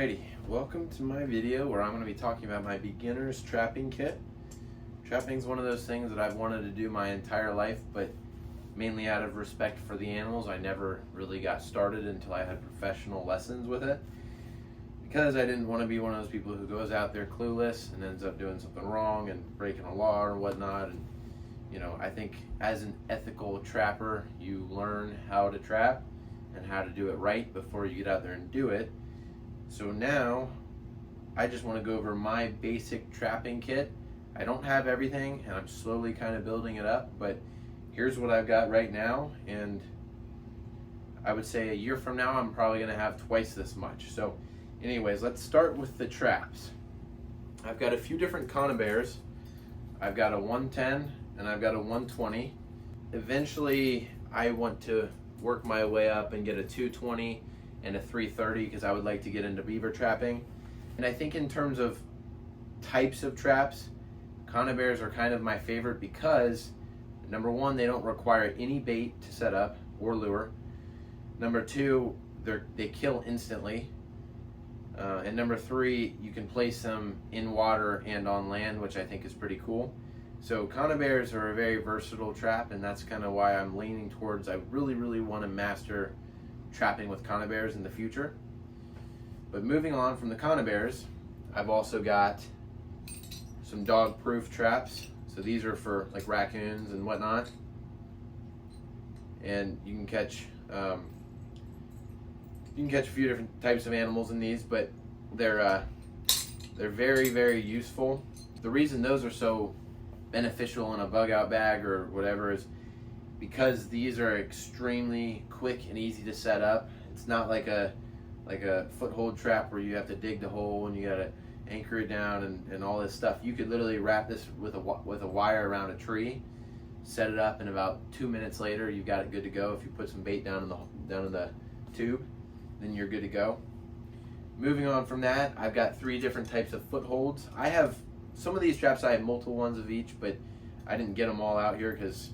Alrighty, welcome to my video where I'm going to be talking about my beginner's trapping kit. Trapping is one of those things that I've wanted to do my entire life, but mainly out of respect for the animals, I never really got started until I had professional lessons with it. Because I didn't want to be one of those people who goes out there clueless and ends up doing something wrong and breaking a law or whatnot. And I think as an ethical trapper, you learn how to trap and how to do it right before you get out there and do it. So now I just want to go over my basic trapping kit. I don't have everything and I'm slowly kind of building it up, but here's what I've got right now, and I would say a year from now I'm probably going to have twice this much. So anyways, let's start with the traps. I've got a few different conibears. I've got a 110 and I've got a 120. Eventually I want to work my way up and get a 220 and a 330 because I would like to get into beaver trapping. And I think in terms of types of traps, conibears are kind of my favorite because number one, they don't require any bait to set up or lure. Number two, they kill instantly. And number three, you can place them in water and on land, which I think is pretty cool. So conibears are a very versatile trap, and that's kind of why I'm leaning towards I really want to master trapping with conibears in the future. But moving on from the conibears, I've also got some dog-proof traps. So these are for like raccoons and whatnot, and you can catch a few different types of animals in these, but they're very useful. The reason those are so beneficial in a bug out bag or whatever is because these are extremely quick and easy to set up. It's not like a foothold trap where you have to dig the hole and you gotta anchor it down and all this stuff. You could literally wrap this with a wire around a tree, set it up, and about 2 minutes later you've got it good to go. If you put some bait down in the tube, then you're good to go. Moving on from that, I've got 3 different types of footholds. I have some of these traps, I have multiple ones of each, but I didn't get them all out here because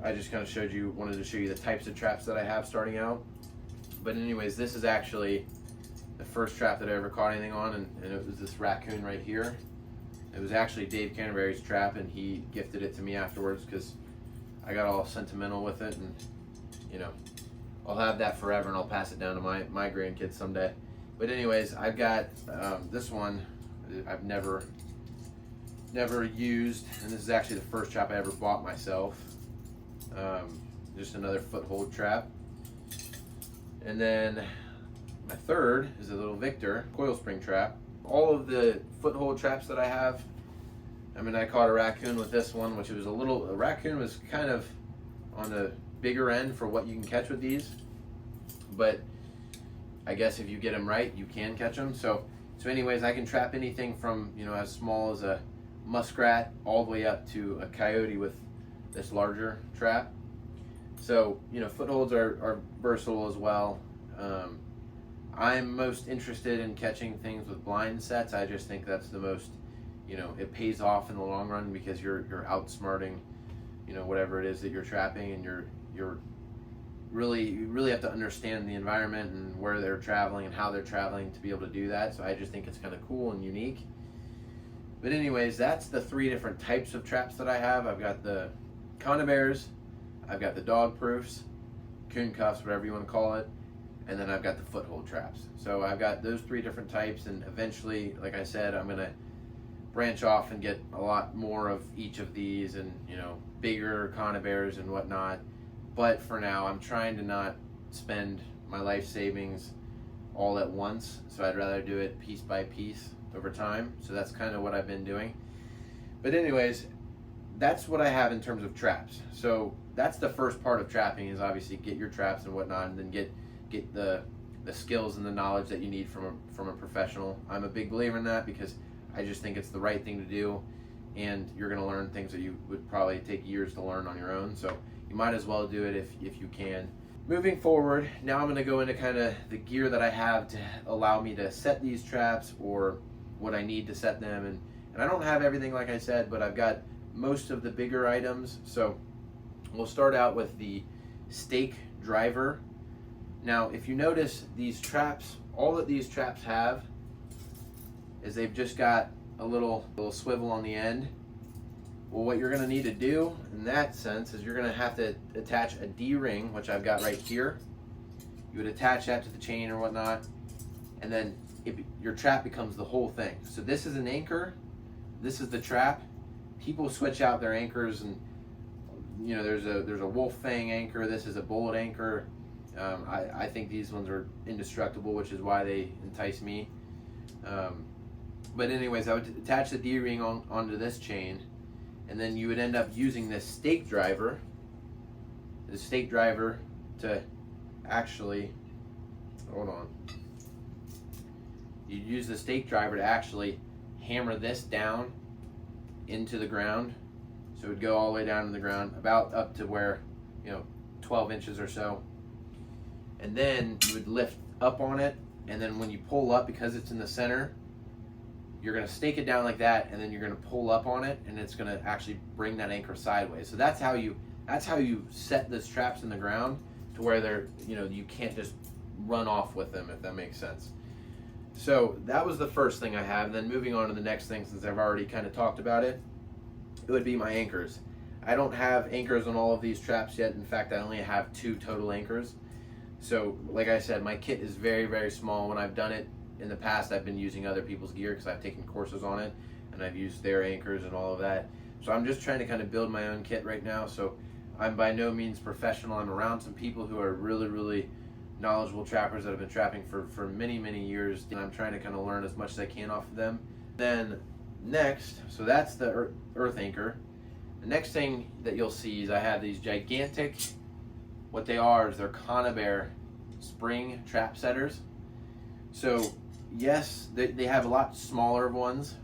I just kind of wanted to show you the types of traps that I have starting out. But anyways, this is actually the first trap that I ever caught anything on, and it was this raccoon right here. It was actually Dave Canterbury's trap, and he gifted it to me afterwards because I got all sentimental with it, and I'll have that forever, and I'll pass it down to my grandkids someday. But anyways, I've got this one I've never used, and this is actually the first trap I ever bought myself. Just another foothold trap. And then my third is a little Victor coil spring trap. All of the foothold traps that I have, I caught a raccoon with this one, which was a raccoon was kind of on the bigger end for what you can catch with these, but I guess if you get them right, you can catch them. So anyways, I can trap anything from as small as a muskrat all the way up to a coyote with this larger trap. So footholds are versatile as well. I'm most interested in catching things with blind sets. I just think that's the most, it pays off in the long run because you're outsmarting, whatever it is that you're trapping, and you really have to understand the environment and where they're traveling and how they're traveling to be able to do that. So I just think it's kind of cool and unique. But anyways, that's the 3 different types of traps that I have. I've got the conibears, I've got the dog proofs, coon cuffs, whatever you want to call it, and then I've got the foothold traps. So I've got those 3 different types, and eventually, like I said, I'm gonna branch off and get a lot more of each of these, and bigger conibears and whatnot. But for now, I'm trying to not spend my life savings all at once, so I'd rather do it piece by piece over time. So that's kind of what I've been doing. But anyways, that's what I have in terms of traps. So that's the first part of trapping, is obviously get your traps and whatnot, and then get the skills and the knowledge that you need from a professional. I'm a big believer in that because I just think it's the right thing to do, and you're going to learn things that you would probably take years to learn on your own. So you might as well do it if you can. Moving forward, now I'm going to go into kind of the gear that I have to allow me to set these traps, or what I need to set them. And I don't have everything, like I said, but I've got most of the bigger items. So we'll start out with the stake driver. Now, if you notice, these traps all that these traps have is they've just got a little swivel on the end. Well, what you're going to need to do in that sense is you're going to have to attach a D-ring, which I've got right here. You would attach that to the chain or whatnot, and then your trap becomes the whole thing. So this is an anchor, this is the trap. People switch out their anchors, and you know, there's a wolf fang anchor, this is a bullet anchor. I think these ones are indestructible, which is why they entice me. But anyways, I would attach the D-ring onto this chain, and then you would end up using this stake driver to actually, hold on. You use the stake driver to actually hammer this down into the ground. So it would go all the way down to the ground, about up to where, 12 inches or so. And then you would lift up on it, and then when you pull up, because it's in the center, you're going to stake it down like that, and then you're going to pull up on it, and it's going to actually bring that anchor sideways. So that's how you set those traps in the ground to where they're, you can't just run off with them, if that makes sense. So that was the first thing I have. And then moving on to the next thing, since I've already kind of talked about it, it would be my anchors. I don't have anchors on all of these traps yet. In fact, I only have 2 total anchors. So like I said, my kit is very, very small. When I've done it in the past, I've been using other people's gear because I've taken courses on it, and I've used their anchors and all of that. So I'm just trying to kind of build my own kit right now. So I'm by no means professional. I'm around some people who are really, really knowledgeable trappers that have been trapping for many, many years, and I'm trying to kind of learn as much as I can off of them. Then next, so that's the earth anchor. The next thing that you'll see is I have these gigantic, what they are is they're Conibear spring trap setters. So yes, they have a lot smaller ones.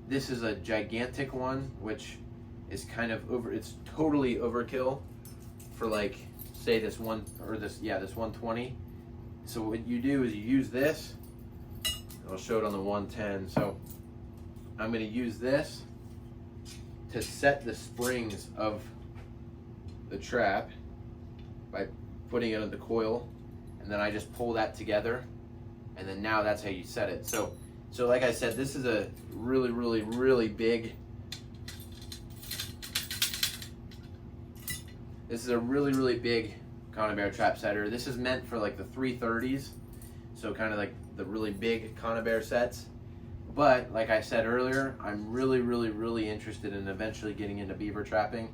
This is a gigantic one, which is kind of it's totally overkill for, like, say this 120. So what you do is you use this. I'll show it on the 110. So I'm going to use this to set the springs of the trap by putting it on the coil, and then I just pull that together, and then now that's how you set it. So like I said, this is a really, really, really big. This is a really, really big Conibear trap setter. This is meant for like the 330s, so kind of like the really big Conibear sets. But like I said earlier, I'm really, really, really interested in eventually getting into beaver trapping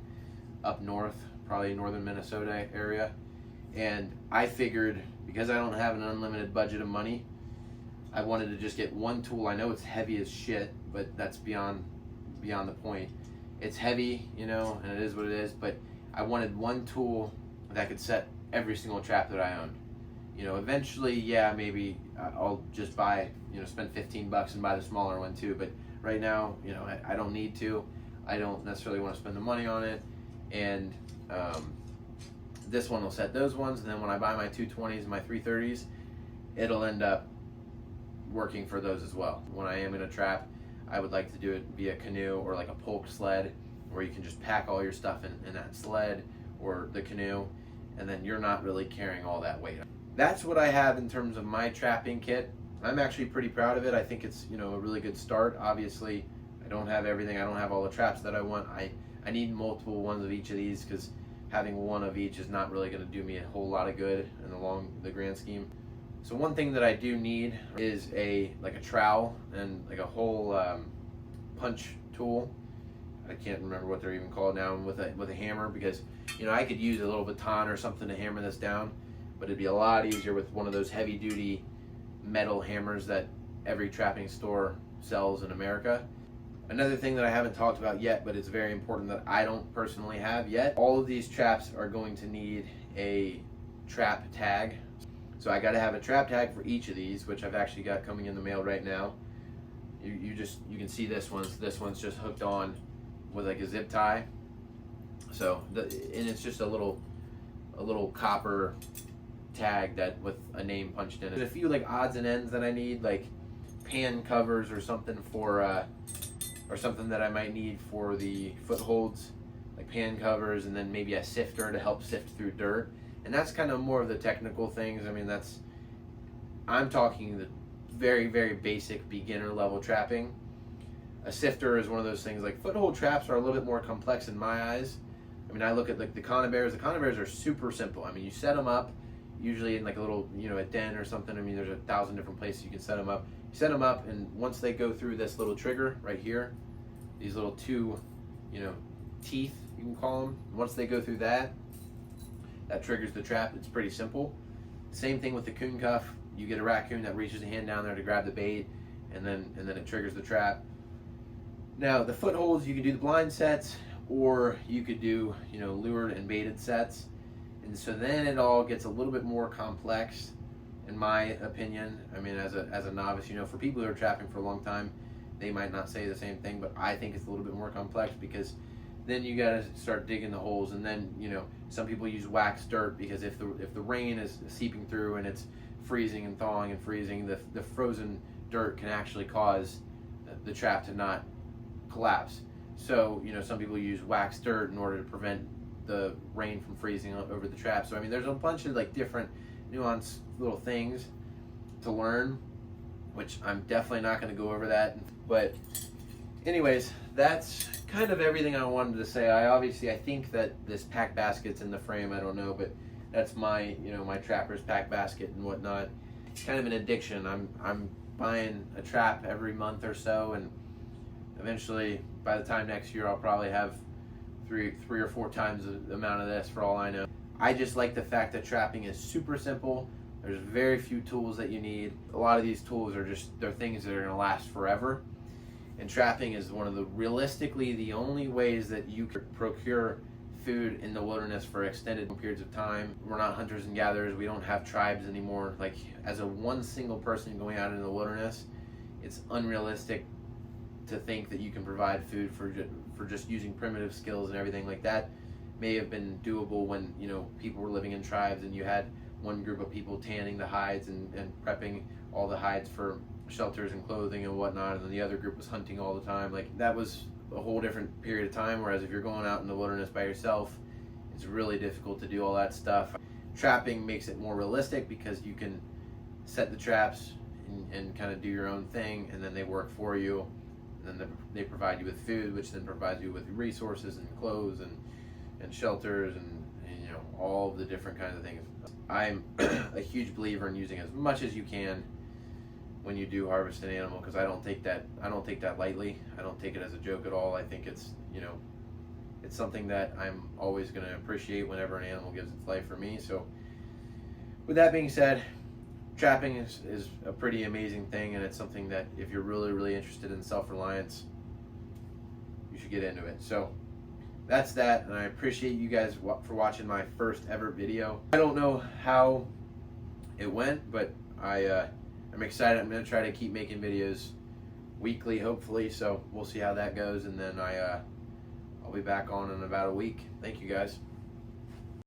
up north, probably northern Minnesota area. And I figured, because I don't have an unlimited budget of money, I wanted to just get one tool. I know it's heavy as shit, but that's beyond the point. It's heavy, and it is what it is, but I wanted one tool that could set every single trap that I owned. Eventually, yeah, maybe I'll just buy, spend $15 and buy the smaller one too. But right now, I don't need to. I don't necessarily want to spend the money on it. And this one will set those ones. And then when I buy my 220s and my 330s, it'll end up working for those as well. When I am in a trap, I would like to do it via canoe or like a polk sled, where you can just pack all your stuff in that sled or the canoe, and then you're not really carrying all that weight. That's what I have in terms of my trapping kit. I'm actually pretty proud of it. I think it's, a really good start. Obviously, I don't have everything. I don't have all the traps that I want. I need multiple ones of each of these, because having one of each is not really going to do me a whole lot of good in the grand scheme. So one thing that I do need is a trowel and like a whole punch tool. I can't remember what they're even called now, with a hammer, because I could use a little baton or something to hammer this down, but it'd be a lot easier with one of those heavy duty metal hammers that every trapping store sells in America. Another thing that I haven't talked about yet, but it's very important, that I don't personally have yet, all of these traps are going to need a trap tag. So I got to have a trap tag for each of these, which I've actually got coming in the mail right now. You can see this one's just hooked on with like a zip tie. So and it's just a little copper tag that with a name punched in it. There's a few like odds and ends that I need, like pan covers or something for or something that I might need for the footholds, like pan covers, and then maybe a sifter to help sift through dirt. And that's kind of more of the technical things. I mean, I'm talking the very, very basic beginner level trapping. A sifter is one of those things. Like, foothold traps are a little bit more complex in my eyes. I mean, I look at like the conibears. The conibears are super simple. I mean, you set them up usually in like a little, a den or something. I mean, there's 1,000 different places you can set them up. You set them up, and once they go through this little trigger right here, these little two, teeth, you can call them. Once they go through that triggers the trap. It's pretty simple. Same thing with the coon cuff. You get a raccoon that reaches a hand down there to grab the bait, and then it triggers the trap. Now, the footholds, you can do the blind sets, or you could do, lured and baited sets. And so then it all gets a little bit more complex, in my opinion. I mean, as a novice, for people who are trapping for a long time, they might not say the same thing, but I think it's a little bit more complex, because then you got to start digging the holes, and then some people use waxed dirt, because if the rain is seeping through and it's freezing and thawing and freezing, the frozen dirt can actually cause the trap to not collapse. So some people use waxed dirt in order to prevent the rain from freezing over the trap. So I mean, there's a bunch of like different nuanced little things to learn, which I'm definitely not going to go over that. But anyways, that's kind of everything I wanted to say. I think that this pack basket's in the frame. I don't know, but that's my my trapper's pack basket and whatnot. It's kind of an addiction. I'm buying a trap every month or so, and eventually by the time next year I'll probably have three or four times the amount of this, for all I know. I just like the fact that trapping is super simple. There's very few tools that you need. A lot of these tools they're things that are going to last forever. And trapping is realistically the only ways that you can procure food in the wilderness for extended periods of time. We're not hunters and gatherers. We don't have tribes anymore. Like, as one single person going out into the wilderness, it's unrealistic to think that you can provide food for just using primitive skills and everything like that. May have been doable when people were living in tribes, and you had one group of people tanning the hides and prepping all the hides for shelters and clothing and whatnot, and then the other group was hunting all the time. Like, that was a whole different period of time. Whereas if you're going out in the wilderness by yourself, it's really difficult to do all that stuff. Trapping makes it more realistic, because you can set the traps and kind of do your own thing, and then they work for you, and then they provide you with food, which then provides you with resources and clothes and shelters and all of the different kinds of things. I'm a huge believer in using as much as you can when you do harvest an animal, because I don't take that lightly. I don't take it as a joke at all. I think it's it's something that I'm always going to appreciate whenever an animal gives its life for me. So with that being said, trapping is a pretty amazing thing, and it's something that if you're really, really interested in self-reliance, you should get into it. So that's that, and I appreciate you guys for watching my first ever video. I don't know how it went, but I'm excited. I'm going to try to keep making videos weekly, hopefully, so we'll see how that goes, and then I'll be back on in about a week. Thank you, guys.